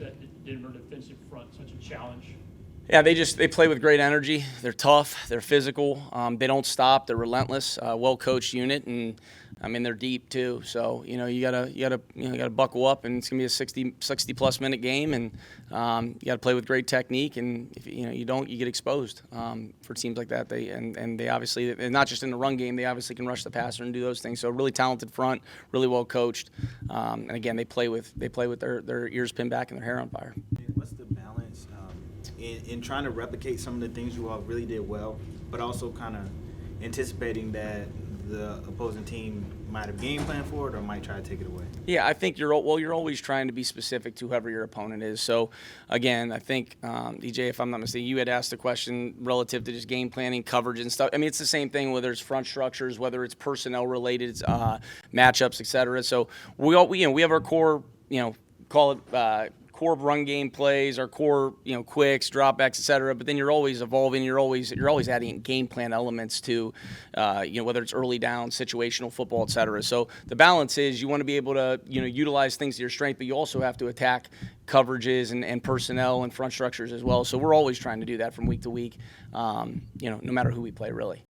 set the Denver defensive front such a challenge? Yeah, they play with great energy. They're tough. They're physical. They don't stop. They're relentless. Well-coached unit, and I mean they're deep too. So you gotta buckle up, and it's gonna be a 60 plus minute game, and you gotta play with great technique. And if you don't, you get exposed for teams like that. They obviously, and not just in the run game, they obviously can rush the passer and do those things. So really talented front, really well coached, and again they play with their ears pinned back and their hair on fire. What's the balance in trying to replicate some of the things you all really did well, but also kind of anticipating that the opposing team might have game planned for it or might try to take it away? Yeah, I think you're always trying to be specific to whoever your opponent is. So, again, I think, DJ, if I'm not mistaken, you had asked the question relative to just game planning, coverage, and stuff. I mean, it's the same thing whether it's front structures, whether it's personnel related, matchups, et cetera. So we have our core, call it core run game plays, our core, quicks, dropbacks, et cetera. But then you're always evolving. You're always adding game plan elements to, whether it's early down, situational football, et cetera. So the balance is you want to be able to, utilize things to your strength, but you also have to attack coverages and personnel and front structures as well. So we're always trying to do that from week to week, no matter who we play, really.